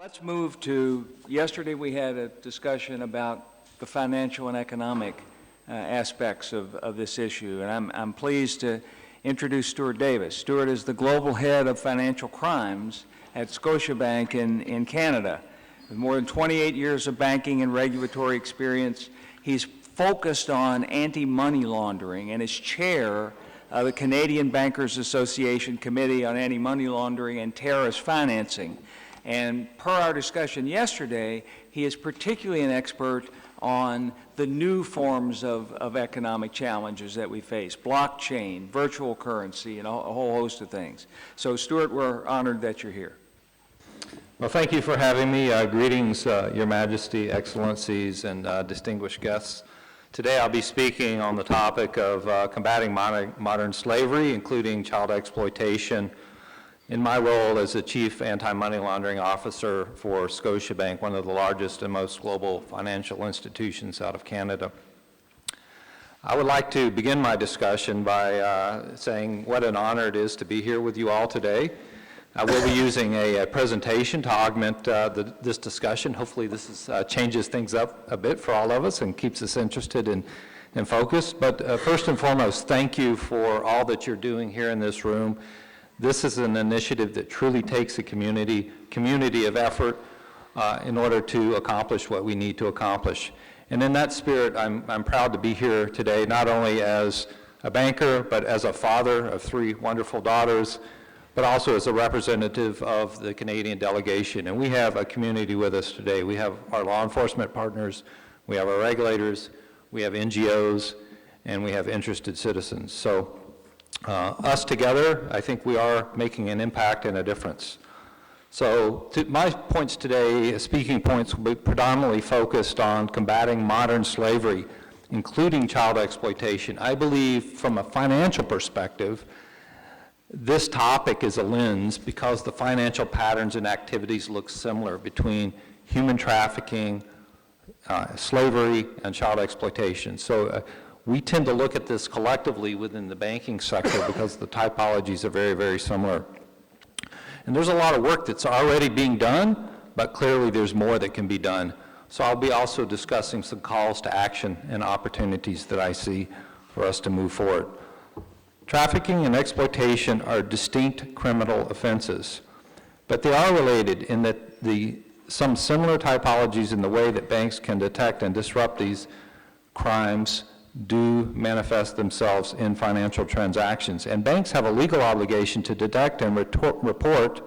Let's move to, yesterday we had a discussion about the financial and economic aspects of this issue, and I'm pleased to introduce Stuart Davis. Stuart is the global head of financial crimes at Scotiabank in Canada. With more than 28 years of banking and regulatory experience, he's focused on anti-money laundering and is chair of the Canadian Bankers Association Committee on Anti-Money Laundering and Terrorist Financing. And per our discussion yesterday, he is particularly an expert on the new forms of economic challenges that we face, blockchain, virtual currency, and a whole host of things. So, Stuart, we're honored that you're here. Well, thank you for having me. Greetings, Your Majesty, Excellencies, and distinguished guests. Today I'll be speaking on the topic of combating modern slavery, including child exploitation, in my role as the Chief Anti-Money Laundering Officer for Scotiabank, one of the largest and most global financial institutions out of Canada. I would like to begin my discussion by saying what an honor it is to be here with you all today. I will be using a presentation to augment this discussion. Hopefully this changes things up a bit for all of us and keeps us interested and focused. But first and foremost, thank you for all that you're doing here in this room. This is an initiative that truly takes a community of effort in order to accomplish what we need to accomplish. And in that spirit, I'm proud to be here today, not only as a banker, but as a father of 3 wonderful daughters, but also as a representative of the Canadian delegation. And we have a community with us today. We have our law enforcement partners, we have our regulators, we have NGOs, and we have interested citizens. So us together, I think we are making an impact and a difference. So my points today, speaking points, will be predominantly focused on combating modern slavery, including child exploitation. I believe from a financial perspective, this topic is a lens because the financial patterns and activities look similar between human trafficking, slavery, and child exploitation. So we tend to look at this collectively within the banking sector because the typologies are very, very similar. And there's a lot of work that's already being done, but clearly there's more that can be done. So I'll be also discussing some calls to action and opportunities that I see for us to move forward. Trafficking and exploitation are distinct criminal offenses, but they are related in that some similar typologies in the way that banks can detect and disrupt these crimes do manifest themselves in financial transactions. And banks have a legal obligation to detect and report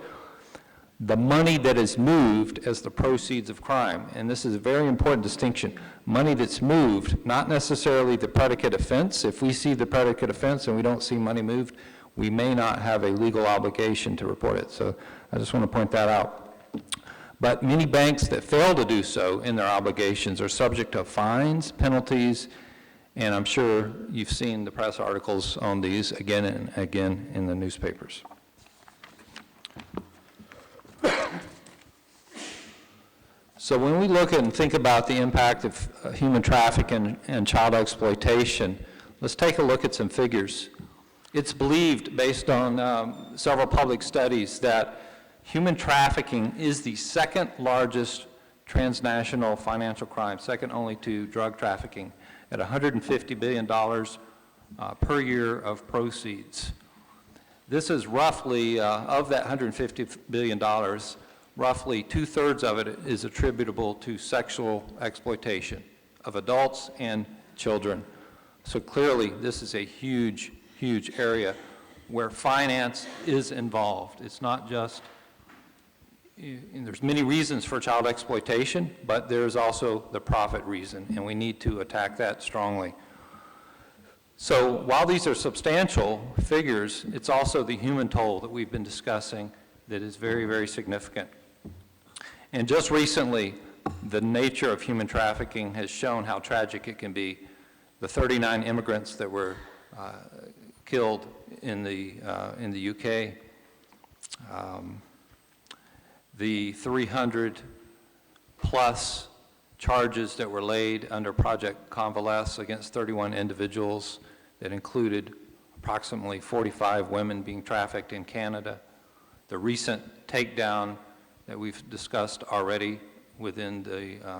the money that is moved as the proceeds of crime. And this is a very important distinction. Money that's moved, not necessarily the predicate offense. If we see the predicate offense and we don't see money moved, we may not have a legal obligation to report it. So I just want to point that out. But many banks that fail to do so in their obligations are subject to fines, penalties, and I'm sure you've seen the press articles on these again and again in the newspapers. So when we look at and think about the impact of human trafficking and child exploitation, let's take a look at some figures. It's believed, based on several public studies, that human trafficking is the second largest transnational financial crime, second only to drug trafficking, at $150 billion per year of proceeds. This is roughly, of that $150 billion, roughly 2/3 of it is attributable to sexual exploitation of adults and children. So clearly, this is a huge, huge area where finance is involved. It's not just, and there's many reasons for child exploitation, but there's also the profit reason, and we need to attack that strongly. So while these are substantial figures, it's also the human toll that we've been discussing that is very, very significant. And just recently, the nature of human trafficking has shown how tragic it can be. The 39 immigrants that were killed in the UK, the 300 plus charges that were laid under Project Convalesce against 31 individuals that included approximately 45 women being trafficked in Canada, the recent takedown that we've discussed already within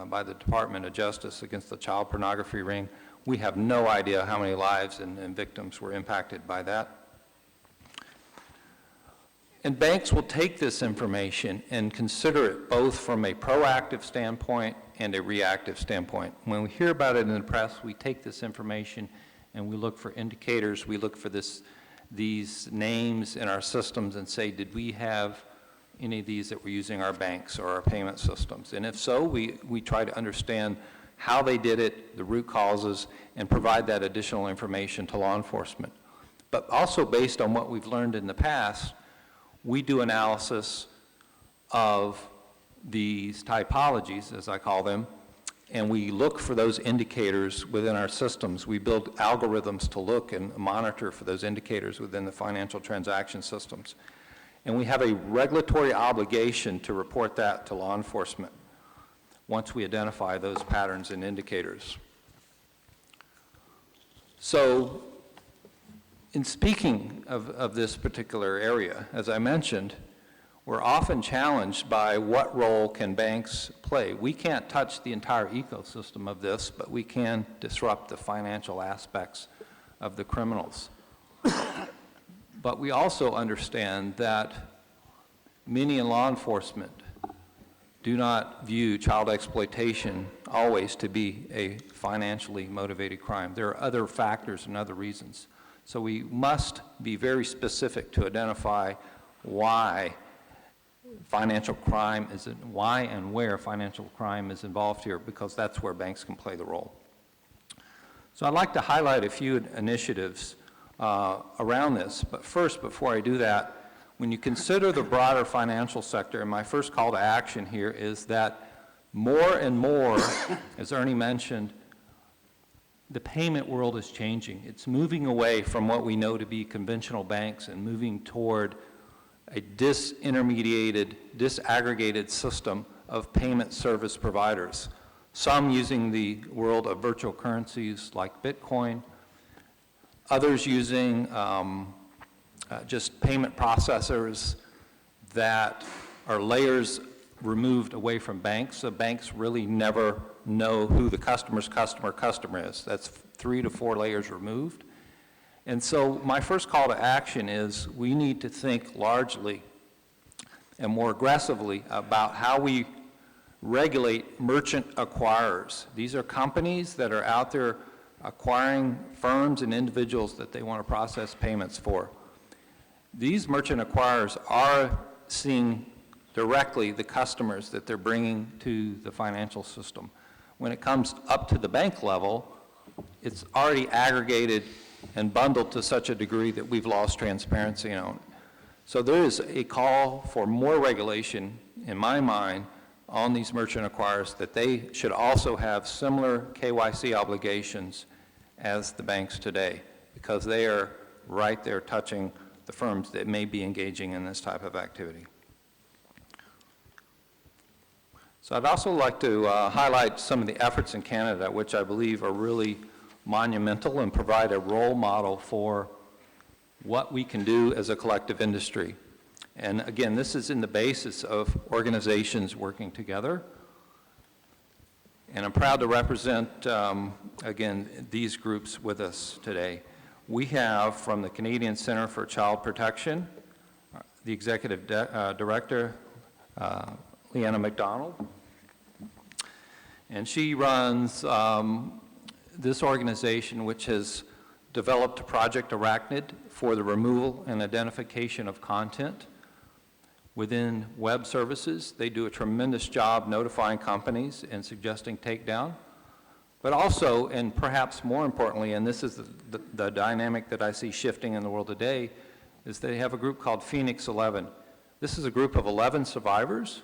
by the Department of Justice against the child pornography ring. We have no idea how many lives and victims were impacted by that. And banks will take this information and consider it both from a proactive standpoint and a reactive standpoint. When we hear about it in the press, we take this information and we look for indicators. We look for these names in our systems and say, did we have any of these that were using our banks or our payment systems? And if so, we try to understand how they did it, the root causes, and provide that additional information to law enforcement. But also based on what we've learned in the past, we do analysis of these typologies, as I call them, and we look for those indicators within our systems. We build algorithms to look and monitor for those indicators within the financial transaction systems. And we have a regulatory obligation to report that to law enforcement once we identify those patterns and indicators. So, in speaking of this particular area, as I mentioned, we're often challenged by what role can banks play. We can't touch the entire ecosystem of this, but we can disrupt the financial aspects of the criminals. But we also understand that many in law enforcement do not view child exploitation always to be a financially motivated crime. There are other factors and other reasons. So we must be very specific to identify why financial crime is, why and where financial crime is involved here, because that's where banks can play the role. So I'd like to highlight a few initiatives around this, but first, before I do that, when you consider the broader financial sector, and my first call to action here is that more and more, as Ernie mentioned, the payment world is changing. It's moving away from what we know to be conventional banks and moving toward a disintermediated, disaggregated system of payment service providers, some using the world of virtual currencies like Bitcoin, others using just payment processors that are layers removed away from banks, so banks really never know who the customer is. That's 3 to 4 layers removed. And so my first call to action is we need to think largely and more aggressively about how we regulate merchant acquirers. These are companies that are out there acquiring firms and individuals that they want to process payments for. These merchant acquirers are seeing directly the customers that they're bringing to the financial system. When it comes up to the bank level, it's already aggregated and bundled to such a degree that we've lost transparency on it. So there is a call for more regulation, in my mind, on these merchant acquirers, that they should also have similar KYC obligations as the banks today, because they are right there touching the firms that may be engaging in this type of activity. So I'd also like to highlight some of the efforts in Canada, which I believe are really monumental and provide a role model for what we can do as a collective industry. And again, this is in the basis of organizations working together. And I'm proud to represent, again, these groups with us today. We have, from the Canadian Centre for Child Protection, the Executive Director, Leanna McDonald. And she runs this organization, which has developed Project Arachnid for the removal and identification of content within web services. They do a tremendous job notifying companies and suggesting takedown. But also, and perhaps more importantly, and this is the dynamic that I see shifting in the world today, is they have a group called Phoenix 11. This is a group of 11 survivors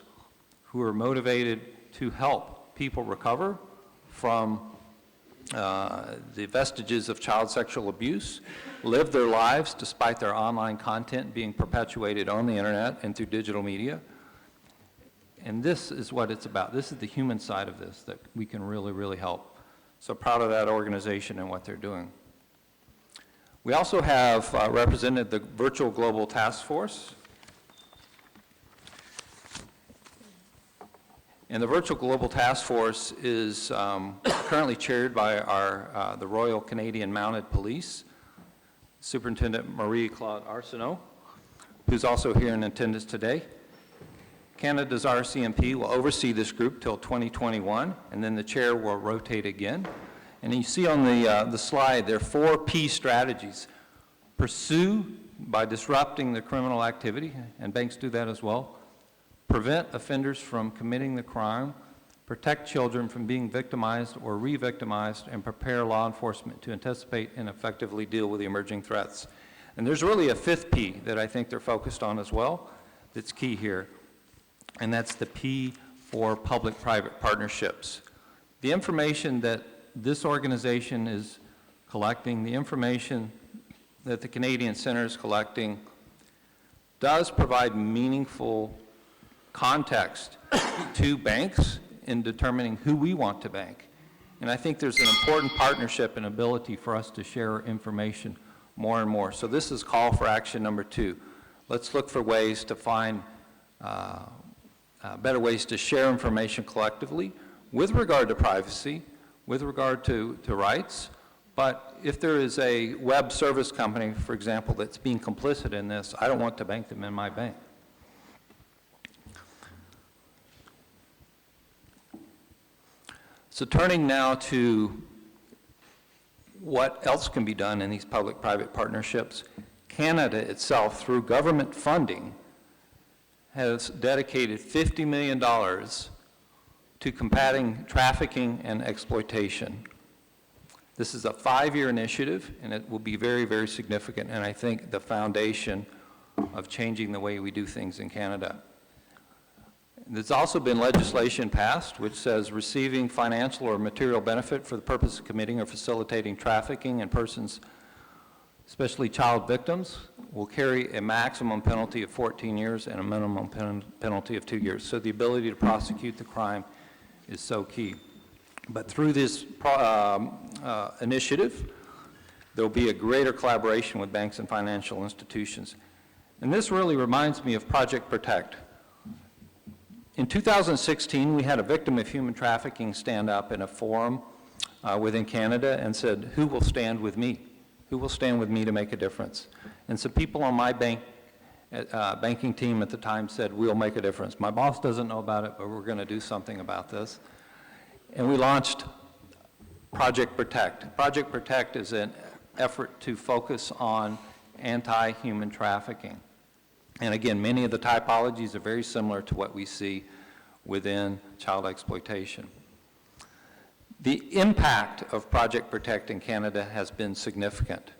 who are motivated to help people recover from the vestiges of child sexual abuse, live their lives despite their online content being perpetuated on the internet and through digital media. And this is what it's about. This is the human side of this that we can really, really help. So proud of that organization and what they're doing. We also have represented the Virtual Global Task Force. And the Virtual Global Task Force is currently chaired by the Royal Canadian Mounted Police, Superintendent Marie-Claude Arsenault, who's also here in attendance today. Canada's RCMP will oversee this group till 2021, and then the chair will rotate again. And you see on the slide, there are 4 P strategies. Pursue by disrupting the criminal activity, and banks do that as well. Prevent offenders from committing the crime. Protect children from being victimized or re-victimized, and prepare law enforcement to anticipate and effectively deal with the emerging threats. And there's really a 5th P that I think they're focused on as well that's key here, and that's the P for public-private partnerships. The information that this organization is collecting, the information that the Canadian Centre is collecting, does provide meaningful context to banks in determining who we want to bank. And I think there's an important partnership and ability for us to share information more and more. So this is call for action number 2. Let's look for ways to find better ways to share information collectively with regard to privacy, with regard to rights. But if there is a web service company, for example, that's being complicit in this, I don't want to bank them in my bank. So turning now to what else can be done in these public-private partnerships, Canada itself, through government funding, has dedicated $50 million to combating trafficking and exploitation. This is a 5-year initiative, and it will be very, very significant, and I think the foundation of changing the way we do things in Canada. There's also been legislation passed which says receiving financial or material benefit for the purpose of committing or facilitating trafficking in persons, especially child victims, will carry a maximum penalty of 14 years and a minimum penalty of 2 years. So the ability to prosecute the crime is so key. But through this initiative, there will be a greater collaboration with banks and financial institutions. And this really reminds me of Project Protect. In 2016, we had a victim of human trafficking stand up in a forum within Canada and said, who will stand with me? Who will stand with me to make a difference? And some people on my banking team at the time said, we'll make a difference. My boss doesn't know about it, but we're going to do something about this. And we launched Project Protect. Project Protect is an effort to focus on anti-human trafficking. And again, many of the typologies are very similar to what we see within child exploitation. The impact of Project Protect in Canada has been significant.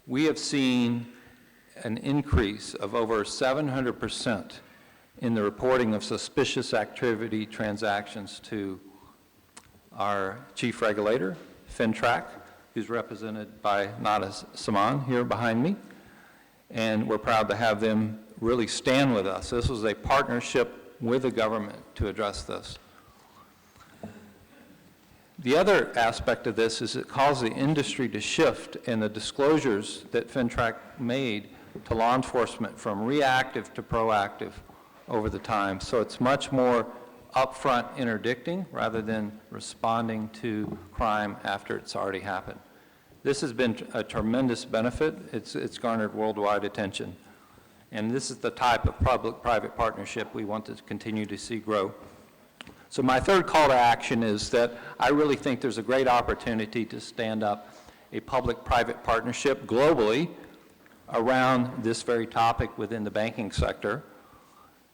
We have seen an increase of over 700% in the reporting of suspicious activity transactions to our chief regulator, FINTRAC, who's represented by Nada Saman here behind me. And we're proud to have them really stand with us. This was a partnership with the government to address this. The other aspect of this is it caused the industry to shift in the disclosures that FINTRAC made to law enforcement from reactive to proactive over the time. So it's much more upfront interdicting rather than responding to crime after it's already happened. This has been a tremendous benefit. It's garnered worldwide attention. And this is the type of public-private partnership we want to continue to see grow. So my third call to action is that I really think there's a great opportunity to stand up a public-private partnership globally around this very topic within the banking sector.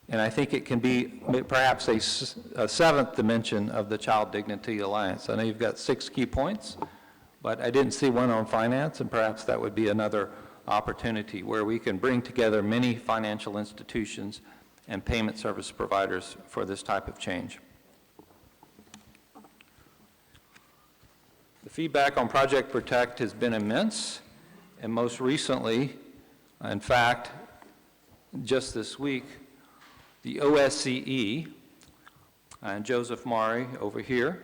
And I think it can be perhaps a 7th dimension of the Child Dignity Alliance. I know you've got 6 key points, but I didn't see one on finance, and perhaps that would be another opportunity where we can bring together many financial institutions and payment service providers for this type of change. The feedback on Project Protect has been immense, and most recently, in fact, just this week, the OSCE and Joseph Mari over here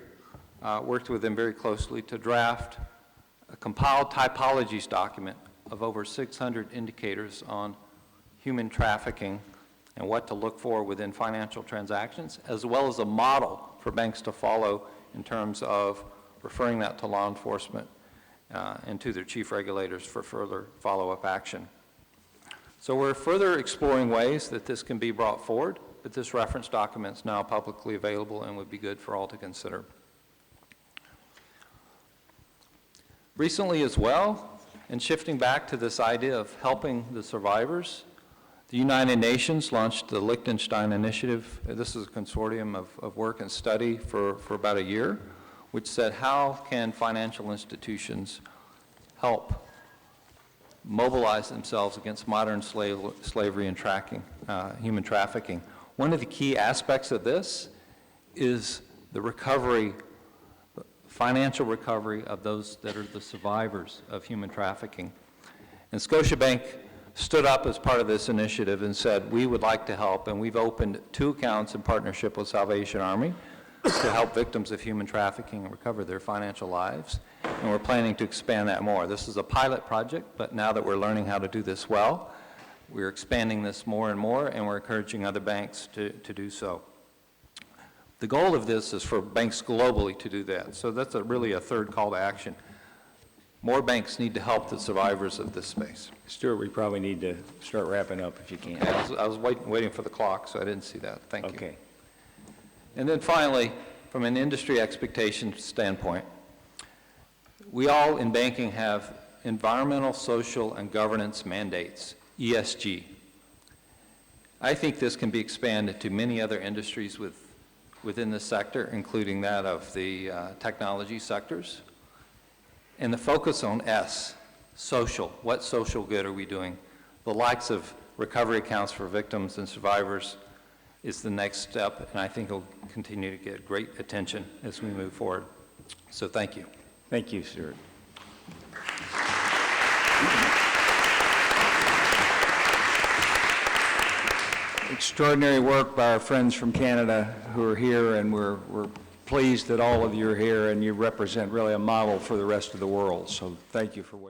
worked with them very closely to draft a compiled typologies document of over 600 indicators on human trafficking and what to look for within financial transactions, as well as a model for banks to follow in terms of referring that to law enforcement and to their chief regulators for further follow-up action. So we're further exploring ways that this can be brought forward, but this reference document is now publicly available and would be good for all to consider. Recently as well, and shifting back to this idea of helping the survivors, the United Nations launched the Liechtenstein Initiative. This is a consortium of work and study for about a year, which said how can financial institutions help mobilize themselves against modern slavery and human trafficking. One of the key aspects of this is the recovery, financial recovery of those that are the survivors of human trafficking. And Scotiabank stood up as part of this initiative and said, we would like to help, and we've opened 2 accounts in partnership with Salvation Army to help victims of human trafficking recover their financial lives, and we're planning to expand that more. This is a pilot project, but now that we're learning how to do this well, we're expanding this more and more, and we're encouraging other banks to do so. The goal of this is for banks globally to do that, so that's really a third call to action. More banks need to help the survivors of this space. Stuart, we probably need to start wrapping up if you can. I was waiting for the clock, so I didn't see that. Thank you. Okay. And then finally, from an industry expectation standpoint, we all in banking have environmental, social, and governance mandates, ESG. I think this can be expanded to many other industries within this sector, including that of the technology sectors. And the focus on S, social. What social good are we doing? The likes of recovery accounts for victims and survivors is the next step, and I think it'll continue to get great attention as we move forward. So thank you. Thank you, Stuart. Extraordinary work by our friends from Canada who are here, and we're pleased that all of you are here and you represent really a model for the rest of the world. So thank you for what